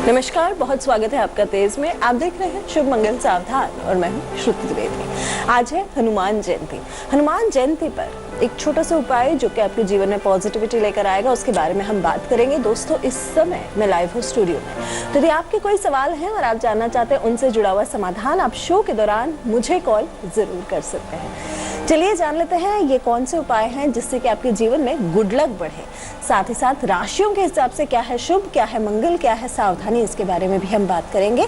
नमस्कार, बहुत स्वागत है आपका तेज में। आप देख रहे हैं शुभ मंगल सावधान और मैं हूं श्रुति द्विवेदी। आज है हनुमान जयंती। हनुमान जयंती पर एक छोटा सा उपाय जो कि आपके जीवन में पॉजिटिविटी लेकर आएगा, उसके बारे में हम बात करेंगे। दोस्तों, इस समय मैं लाइव हूँ स्टूडियो में, तो यदि आपके कोई सवाल हैं और आप जानना चाहते हैं उनसे जुड़ा हुआ समाधान, आप शो के दौरान मुझे कॉल जरूर कर सकते हैं। चलिए जान लेते हैं ये कौन से उपाय हैं जिससे कि आपके जीवन में गुड लक बढ़े। साथ ही साथ राशियों के हिसाब से क्या है शुभ, क्या है मंगल, क्या है सावधानी, इसके बारे में भी हम बात करेंगे।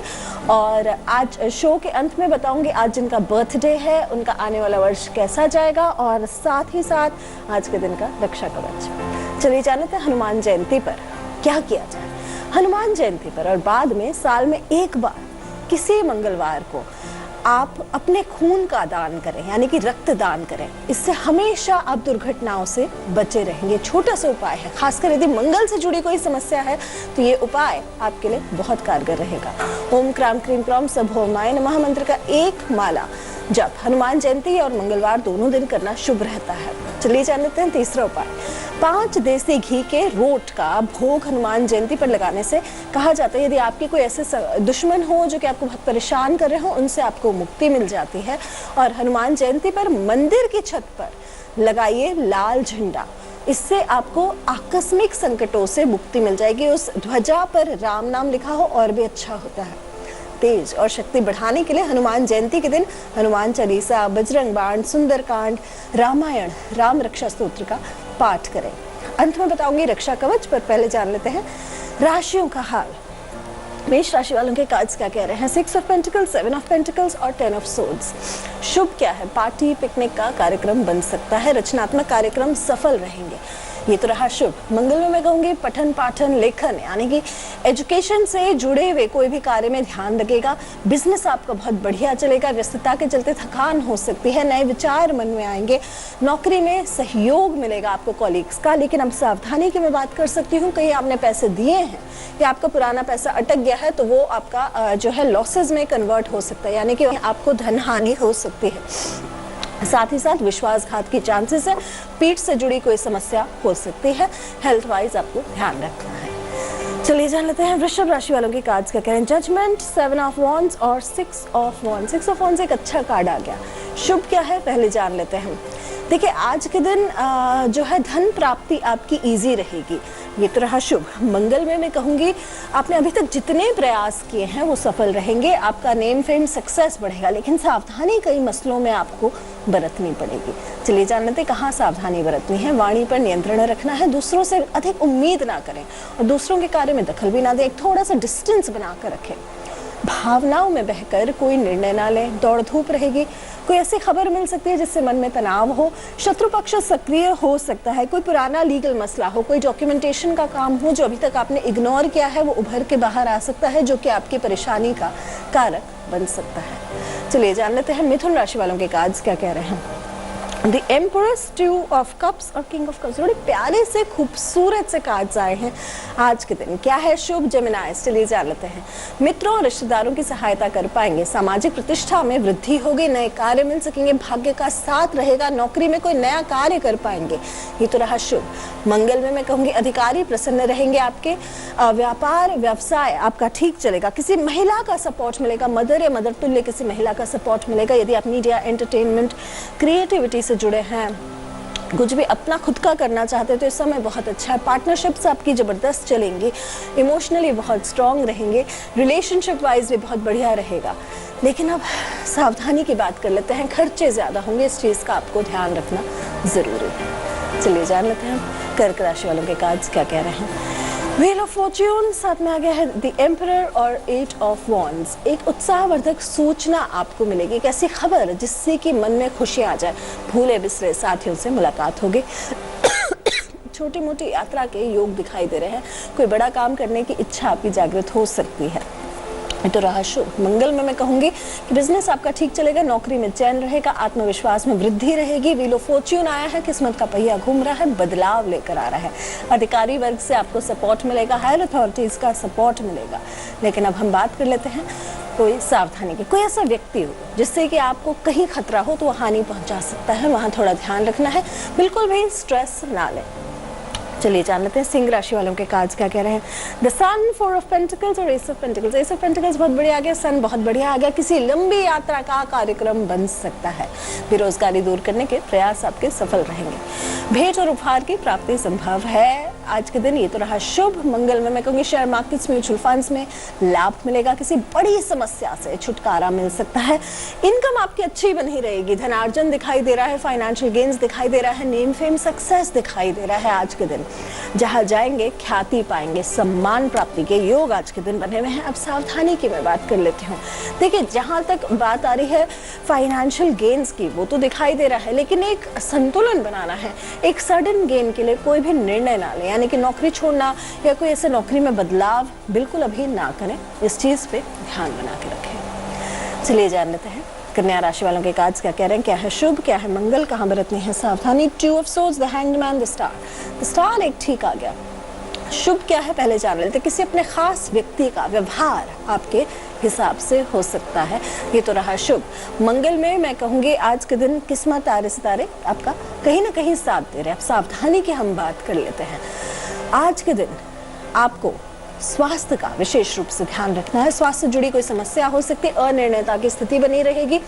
और आज शो के अंत में बताऊंगी आज जिनका बर्थडे है उनका आने वाला वर्ष कैसा जाएगा, और साथ ही साथ आज के दिन का रक्षा कवच। चलिए जान लेते हैं हनुमान जयंती पर क्या किया जाए। हनुमान जयंती पर और बाद में साल में एक बार किसी मंगलवार को आप अपने खून का दान करें, यानी कि रक्तदान करें। इससे हमेशा आप दुर्घटनाओं से बचे रहेंगे। छोटा सा उपाय है, खासकर यदि मंगल से जुड़ी कोई समस्या है तो ये उपाय आपके लिए बहुत कारगर रहेगा। ओम क्राम क्रीम क्रॉम सभोमाय नमः मंत्र का एक माला जब हनुमान जयंती और मंगलवार दोनों दिन करना शुभ रहता है। चलिए जान लेते हैं तीसरा उपाय। 5 देसी घी के रोट का भोग हनुमान जयंती पर लगाने से कहा जाता है यदि आपके कोई ऐसे दुश्मन हो जो कि आपको बहुत परेशान कर रहे हो, उनसे आपको मुक्ति मिल जाती है। और हनुमान जयंती पर मंदिर की छत पर लगाइए लाल झंडा, इससे आपको आकस्मिक संकटों से मुक्ति मिल जाएगी। उस ध्वजा पर राम नाम लिखा हो और भी अच्छा होता है। तेज और शक्ति बढ़ाने के लिए हनुमान जयंती के दिन हनुमान चालीसा, बजरंग बाण, सुंदरकांड, रामायण, राम रक्षा स्तोत्र का पाठ करें। अंत में बताऊंगी रक्षा कवच, पर पहले जान लेते हैं राशियों का हाल। मेष राशि वालों के कार्ड्स क्या कह रहे हैं। 6 ऑफ पेंटिकल्स, 7 ऑफ पेंटिकल्स और 10 ऑफ सोर्ड्स। शुभ क्या है, पार्टी पिकनिक का कार्यक्रम बन सकता है, रचनात्मक कार्यक्रम सफल रहेंगे। ये तो रहा शुभ। मंगल में मैं कहूँगी पठन पाठन लेखन, यानी कि एजुकेशन से जुड़े हुए कोई भी कार्य में ध्यान लगेगा। बिजनेस आपका बहुत बढ़िया चलेगा। व्यस्तता के चलते थकान हो सकती है, नए विचार मन में आएंगे। नौकरी में सहयोग मिलेगा आपको कॉलीग्स का। लेकिन अब सावधानी की मैं बात कर सकती हूँ, कहीं आपने पैसे दिए हैं या आपका पुराना पैसा अटक गया है तो वो आपका जो है लॉसेज में कन्वर्ट हो सकता है, यानी कि आपको धन हानि हो सकती है। साथ ही साथ विश्वासघात की चांसेस है, पीठ से जुड़ी कोई समस्या हो सकती है। हेल्थ वाइज आपको ध्यान रखना है। चलिए जान लेते हैं वृषभ राशि वालों के कार्ड्स क्या कह रहे हैं। जजमेंट, 7 ऑफ वॉन्ड्स और 6 ऑफ वॉन्ड्स। 6 ऑफ वॉन्ड्स एक अच्छा कार्ड आ गया। शुभ क्या है पहले जान लेते हैं। देखिए, आज के दिन जो है धन प्राप्ति आपकी इजी रहेगी। ये तो रहा शुभ। मंगल में मैं कहूँगी आपने अभी तक जितने प्रयास किए हैं वो सफल रहेंगे। आपका नेम फेम सक्सेस बढ़ेगा, लेकिन सावधानी कई मसलों में आपको बरतनी पड़ेगी। चलिए जान लेते कहाँ सावधानी बरतनी है। वाणी पर नियंत्रण रखना है, दूसरों से अधिक उम्मीद ना करें और दूसरों के कार्य में दखल भी ना दें। थोड़ा सा डिस्टेंस बना कर रखें। भावनाओं में बहकर कोई निर्णय ना लें। दौड़ धूप रहेगी। कोई ऐसी खबर मिल सकती है जिससे मन में तनाव हो। शत्रु पक्ष सक्रिय हो सकता है। कोई पुराना लीगल मसला हो, कोई डॉक्यूमेंटेशन का काम हो जो अभी तक आपने इग्नोर किया है, वो उभर के बाहर आ सकता है, जो कि आपकी परेशानी का कारक बन सकता है। चलिए जान लेते हैं मिथुन राशि वालों के कार्ड्स क्या कह रहे हैं। द एम्परर्स, 2 ऑफ कप्स और किंग ऑफ कप्स। बड़े प्यारे से खूबसूरत से कार्ड्स आए हैं आज के दिन। क्या है शुभ, जेमिनी। चलिए जान लेते हैं। मित्रों और रिश्तेदारों की सहायता कर पाएंगे। सामाजिक प्रतिष्ठा में वृद्धि होगी। नए कार्य मिल सकेंगे। भाग्य का साथ रहेगा। नौकरी में कोई नया कार्य कर पाएंगे। ये तो रहा शुभ। मंगल में मैं कहूँगी अधिकारी प्रसन्न रहेंगे। आपके व्यापार व्यवसाय आपका ठीक चलेगा। किसी महिला का सपोर्ट मिलेगा। मदर या मदर तुल्य किसी महिला का सपोर्ट मिलेगा। यदि आप मीडिया, एंटरटेनमेंट, क्रिएटिविटी से जुड़े हैं, कुछ भी अपना खुद का करना चाहते हैं तो इस समय बहुत अच्छा है। पार्टनरशिप्स आपकी जबरदस्त चलेंगी। इमोशनली बहुत स्ट्रांग रहेंगे। रिलेशनशिप वाइज भी बहुत बढ़िया रहेगा। लेकिन अब सावधानी की बात कर लेते हैं। खर्चे ज्यादा होंगे, इस चीज का आपको ध्यान रखना जरूरी है। चलिए जान लेते हैं कर्क राशि वालों के कार्ड्स क्या कह रहे हैं। व्हील ऑफ फॉर्च्यून, साथ में आ गया है द एम्परर और 8 ऑफ वॉन्ड्स। एक उत्साहवर्धक सूचना आपको मिलेगी, एक ऐसी खबर जिससे कि मन में खुशी आ जाए। भूले बिसरे साथियों से मुलाकात होगी। छोटी मोटी यात्रा के योग दिखाई दे रहे हैं। कोई बड़ा काम करने की इच्छा आपकी जागृत हो सकती है। तो रहा शुभ। मंगल में मैं कहूँगी कि बिजनेस आपका ठीक चलेगा। नौकरी में चैन रहेगा। आत्मविश्वास में वृद्धि रहेगी। व्हील ऑफ फॉर्च्यून आया है, किस्मत का पहिया घूम रहा है, बदलाव लेकर आ रहा है। अधिकारी वर्ग से आपको सपोर्ट मिलेगा। हायर अथॉरिटीज का सपोर्ट मिलेगा। लेकिन अब हम बात कर लेते हैं कोई सावधानी की। कोई ऐसा व्यक्ति हो जिससे कि आपको कहीं खतरा हो तो वो हानि पहुंचा सकता है, वहाँ थोड़ा ध्यान रखना है। बिल्कुल भी स्ट्रेस ना लें। चलिए जान लेते हैं सिंह राशि वालों के कार्ड्स क्या कह रहे हैं। द सन, 4 ऑफ पेंटिकल्स और S of pentacles. S of pentacles बहुत बढ़िया आ गया, सन बहुत बढ़िया आ गया। किसी लंबी यात्रा का कार्यक्रम बन सकता है। बेरोजगारी दूर करने के प्रयास आपके सफल रहेंगे। भेंट और उपहार की प्राप्ति संभव है आज के दिन। ये तो रहा शुभ मंगल में। मैं कहूँगी शेयर मार्केट्स, म्यूचुअल फंड्स में लाभ मिलेगा। किसी बड़ी समस्या से छुटकारा मिल सकता है। इनकम आपकी अच्छी बनी रहेगी। धनार्जन दिखाई दे रहा है, फाइनेंशियल गेन्स दिखाई दे रहा है, नेम फेम सक्सेस दिखाई दे रहा है आज के दिन। जहां जाएंगे ख्याति पाएंगे, सम्मान प्राप्ति के योग आज के दिन बने हुए हैं। अब सावधानी की मैं बात कर लेती हूँ। देखिए, जहां तक बात आ रही है फाइनेंशियल गेन्स की, वो तो दिखाई दे रहा है, लेकिन एक संतुलन बनाना है। एक सडन गेन के लिए कोई भी निर्णय ना ले, यानी कि नौकरी छोड़ना या कोई ऐसे नौकरी में बदलाव बिल्कुल अभी ना करें। इस चीज पे ध्यान बना के रखें। चलिए जान लेते हैं कन्या राशि वालों के कार्ड्स क्या कह रहे हैं। क्या है शुभ, क्या है मंगल, कहाँ बरतनी है सावधानी। 2 of swords, the hanged man, the star. The star एक ठीक आ गया। शुभ क्या है पहले जान लेते हैं। किसी अपने खास व्यक्ति का व्यवहार आपके हिसाब से हो सकता है। ये तो रहा शुभ। मंगल में मैं कहूँगी आज के दिन किस्मत, तारे सितारे आपका कहीं ना कहीं साथ दे रहे हैं। अब सावधानी की हम बात कर लेते हैं। आज के दिन आपको स्वास्थ्य का विशेष रूप से ध्यान रखना है। स्वास्थ्य से जुड़ी कोई समस्या हो सकती है, अनिर्णयता की स्थिति बनी रहेगी।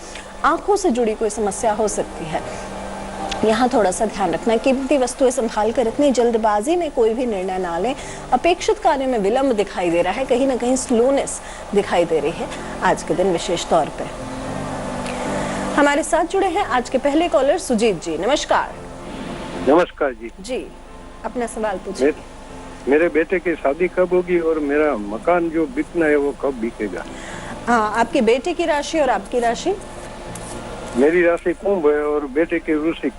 आंखों से जुड़ी कोई समस्या हो सकती है, यहाँ थोड़ा सा ध्यान रखना है। कीमती वस्तुएं संभाल कर रखनी, जल्दबाजी में कोई भी निर्णय ना लें। अपेक्षित कार्य में विलंब दिखाई दे रहा है, कहीं ना कहीं स्लोनेस दिखाई दे रही है आज के दिन विशेष तौर पे। हमारे साथ जुड़े हैं आज के पहले कॉलर सुजीत जी। नमस्कार। नमस्कार जी, अपना सवाल पूछिए। मेरे बेटे की शादी कब होगी और मेरा मकान जो बिकना है वो कब बिकेगा? हाँ, आपके बेटे की राशि और आपकी राशि? मेरी राशि कुंभ है और बेटे की वृश्चिक।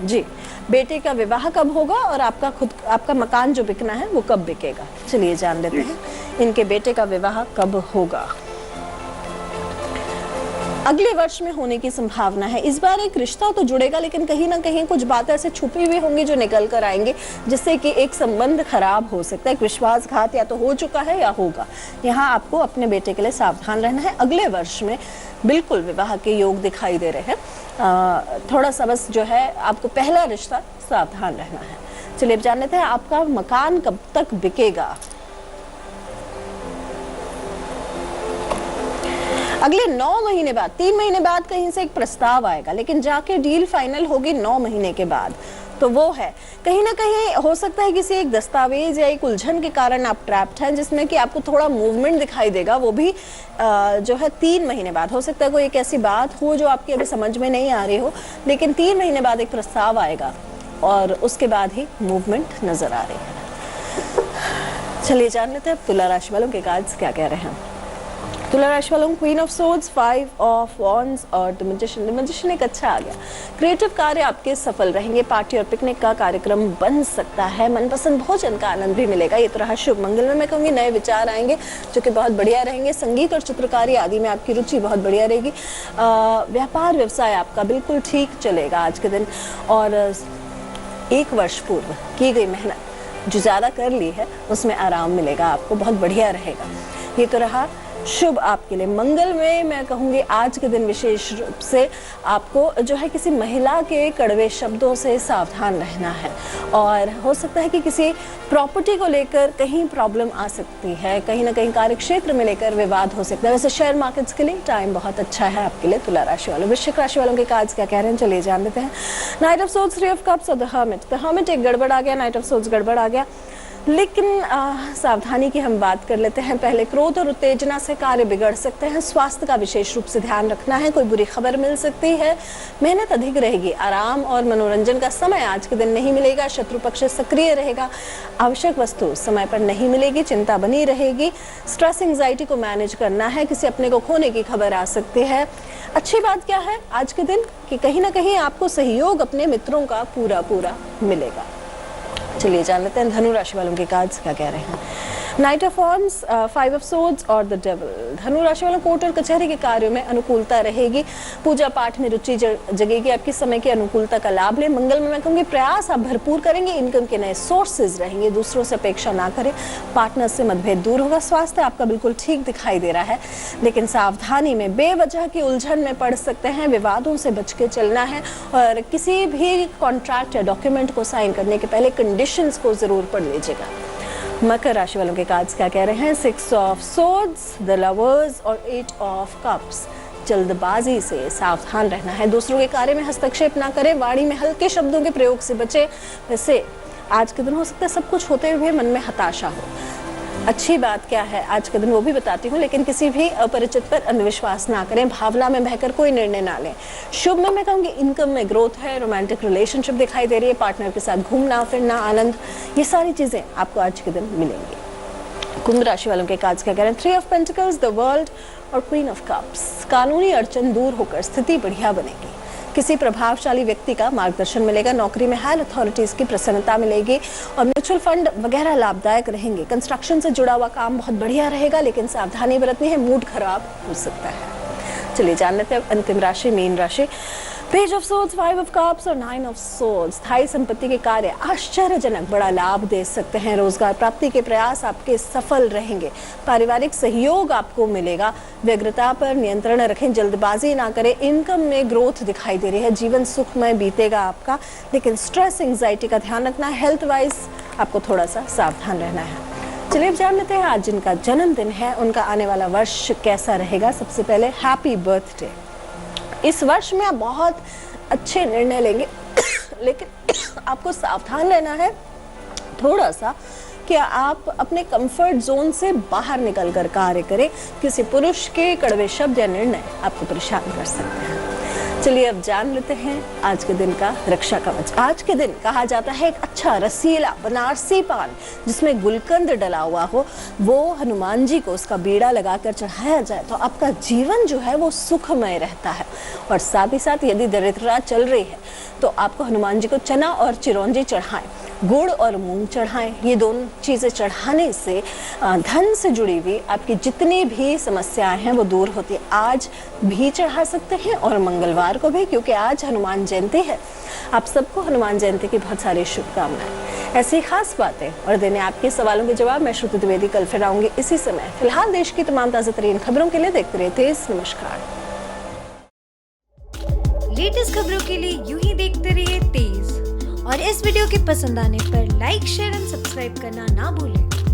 जी, बेटे का विवाह कब होगा और आपका मकान जो बिकना है वो कब बिकेगा? चलिए जान लेते हैं इनके बेटे का विवाह कब होगा। अगले वर्ष में होने की संभावना है। इस बार एक रिश्ता तो जुड़ेगा, लेकिन कहीं ना कहीं कुछ बातें ऐसे छुपी हुई होंगी जो निकल कर आएंगे, जिससे कि एक संबंध खराब हो सकता है। एक विश्वासघात या तो हो चुका है या होगा। यहाँ आपको अपने बेटे के लिए सावधान रहना है। अगले वर्ष में बिल्कुल विवाह के योग दिखाई दे रहे हैं। थोड़ा सा बस जो है आपको पहला रिश्ता सावधान रहना है। चलिए अब जान लेते हैं आपका मकान कब तक बिकेगा। अगले 9 महीने बाद, 3 महीने बाद कहीं से एक प्रस्ताव आएगा, लेकिन जाके डील फाइनल होगी 9 महीने के बाद। तो वो है कहीं ना कहीं हो सकता है किसी एक दस्तावेज या एक उलझन के कारण आप ट्रैप्ड हैं, जिसमें कि आपको थोड़ा मूवमेंट दिखाई देगा। वो भी जो है 3 महीने बाद हो सकता है। कोई एक ऐसी बात हो जो आपकी अभी समझ में नहीं आ रही हो, लेकिन 3 महीने बाद एक प्रस्ताव आएगा और उसके बाद ही मूवमेंट नजर आ रही है। चलिए जान लेते हैं तुला राशि वालों के कार्ड्स क्या कह रहे हैं। तुला राशि वालों को queen of swords, 5 of wands और द मैजिशियन। द मैजिशियन एक अच्छा आ गया। क्रिएटिव कार्य आपके सफल रहेंगे। पार्टी और पिकनिक का कार्यक्रम बन सकता है। मनपसंद भोजन का आनंद भी मिलेगा। ये तो रहा शुभ। मंगल में मैं कहूँगी नए विचार आएंगे जो कि बहुत बढ़िया रहेंगे। संगीत और चित्रकारी आदि में आपकी रुचि बहुत बढ़िया रहेगी। व्यापार व्यवसाय आपका बिल्कुल ठीक चलेगा आज के दिन। और 1 वर्ष पूर्व की गई मेहनत जो ज़्यादा कर ली है उसमें आराम मिलेगा आपको, बहुत बढ़िया रहेगा। ये तो रहा शुभ आपके लिए। मंगल में मैं कहूँगी आज के दिन विशेष रूप से आपको जो है किसी महिला के कड़वे शब्दों से सावधान रहना है। और हो सकता है कि किसी प्रॉपर्टी को लेकर कहीं प्रॉब्लम आ सकती है। कहीं ना कहीं कार्यक्षेत्र में लेकर विवाद हो सकता है। वैसे शेयर मार्केट्स के लिए टाइम बहुत अच्छा है आपके लिए तुला राशि वालों। वृश्चिक राशि वालों के कार्ड्स क्या कह रहे हैं चलिए जान लेते हैं। Night of swords, 3 of cups और द हर्मिट। द हर्मिट एक गड़बड़ आ गया, नाइट ऑफ सोर्ड्स गड़बड़ आ गया, लेकिन सावधानी की हम बात कर लेते हैं। पहले क्रोध और उत्तेजना से कार्य बिगड़ सकते हैं। स्वास्थ्य का विशेष रूप से ध्यान रखना है। कोई बुरी खबर मिल सकती है। मेहनत अधिक रहेगी। आराम और मनोरंजन का समय आज के दिन नहीं मिलेगा। शत्रु पक्ष सक्रिय रहेगा। आवश्यक वस्तु समय पर नहीं मिलेगी। चिंता बनी रहेगी। स्ट्रेस एंजाइटी को मैनेज करना है। किसी अपने को खोने की खबर आ सकती है। अच्छी बात क्या है आज के दिन कि कहीं ना कहीं आपको सहयोग अपने मित्रों का पूरा मिलेगा। चलिए जान लेते हैं धनु राशि वालों के कार्ड्स क्या कह रहे हैं। Night of wands, 5 of swords और द डेविल। धनु राशि वालों कोर्ट और कचहरी के कार्यों में अनुकूलता रहेगी, पूजा पाठ में रुचि जगेगी, आपकी समय की अनुकूलता का लाभ लें। मंगल में मैं कहूँगी प्रयास आप भरपूर करेंगे, इनकम के नए सोर्सेज रहेंगे, दूसरों से अपेक्षा ना करें, पार्टनर से मतभेद दूर होगा। स्वास्थ्य आपका बिल्कुल ठीक दिखाई दे रहा है, लेकिन सावधानी में बेवजह की उलझन में पड़ सकते हैं, विवादों से बच के चलना है और किसी भी कॉन्ट्रैक्ट या डॉक्यूमेंट को साइन करने के पहले कंडीशंस को जरूर पढ़ लीजिएगा। मकर राशि वालों के कार्ड्स क्या कह रहे हैं? 6 ऑफ सोर्ड्स, द लवर्स और 8 ऑफ कप्स। जल्दबाजी से सावधान रहना है, दूसरों के कार्य में हस्तक्षेप ना करें, वाणी में हल्के शब्दों के प्रयोग से बचें। वैसे आज के दिन हो सकता है सब कुछ होते हुए मन में हताशा हो। अच्छी बात क्या है आज के दिन वो भी बताती हूँ, लेकिन किसी भी अपरिचित पर अंधविश्वास ना करें, भावना में बहकर कोई निर्णय ना लें। शुभ में मैं कहूँगी इनकम में ग्रोथ है, रोमांटिक रिलेशनशिप दिखाई दे रही है, पार्टनर के साथ घूमना फिरना आनंद, ये सारी चीज़ें आपको आज के दिन मिलेंगी। कुंभ राशि वालों के कार्ड्स क्या कह रहे हैं? 3 ऑफ पेंटिकल्स, द वर्ल्ड और क्वीन ऑफ कप्स। कानूनी अड़चन दूर होकर स्थिति बढ़िया बनेगी, किसी प्रभावशाली व्यक्ति का मार्गदर्शन मिलेगा, नौकरी में हायर अथॉरिटीज की प्रसन्नता मिलेगी और म्यूचुअल फंड वगैरह लाभदायक रहेंगे। कंस्ट्रक्शन से जुड़ा हुआ काम बहुत बढ़िया रहेगा, लेकिन सावधानी बरतनी है, मूड खराब हो सकता है। चलिए जान लेते हैं अंतिम राशि मीन राशि। Page of swords, 5 of cups और 9 ऑफ सोर्ड्स। स्थायी संपत्ति के कार्य आश्चर्यजनक बड़ा लाभ दे सकते हैं, रोजगार प्राप्ति के प्रयास आपके सफल रहेंगे, पारिवारिक सहयोग आपको मिलेगा, व्यग्रता पर नियंत्रण रखें, जल्दबाजी ना करें, इनकम में ग्रोथ दिखाई दे रही है, जीवन सुखमय बीतेगा आपका, लेकिन स्ट्रेस एंजाइटी का ध्यान रखना है, हेल्थ वाइज आपको थोड़ा सा सावधान रहना है। चलिए अब जान लेते हैं आज जिनका जन्मदिन है उनका आने वाला वर्ष कैसा रहेगा। सबसे पहले हैप्पी बर्थडे। इस वर्ष में आप बहुत अच्छे निर्णय लेंगे लेकिन आपको सावधान रहना है थोड़ा सा कि आप अपने कंफर्ट जोन से बाहर निकलकर कार्य करें, किसी पुरुष के कड़वे शब्द या निर्णय आपको परेशान कर सकते हैं। चलिए अब जान लेते हैं आज के दिन का रक्षा कवच। आज के दिन कहा जाता है एक अच्छा रसीला बनारसी पान जिसमें गुलकंद डला हुआ हो, वो हनुमान जी को उसका बीड़ा लगाकर चढ़ाया जाए तो आपका जीवन जो है वो सुखमय रहता है। और साथ ही साथ यदि दरिद्रता चल रही है तो आपको हनुमान जी को चना और चिरौंजी चढ़ाएं, गुड़ और मूंग चढ़ाएं। ये दोनों चीज़ें चढ़ाने से धन से जुड़ी हुई आपकी जितनी भी समस्याएं हैं वो दूर होती है। आज भी चढ़ा सकते हैं और मंगलवार को भी, क्योंकि आज हनुमान जयंती है। आप सबको हनुमान जयंती की बहुत सारी शुभकामनाएं। ऐसी खास बातें और देने आपके सवालों के जवाब मैं श्रुति द्विवेदी कल फिर आऊंगी इसी समय। फिलहाल देश की तमाम ताज़ा तरीन खबरों के लिए देखते रहिए तेज। नमस्कार। लेटेस्ट खबरों के लिए यूं ही देखते रहिए तेज और इस वीडियो के पसंद आने पर लाइक शेयर एंड सब्सक्राइब करना ना भूलें।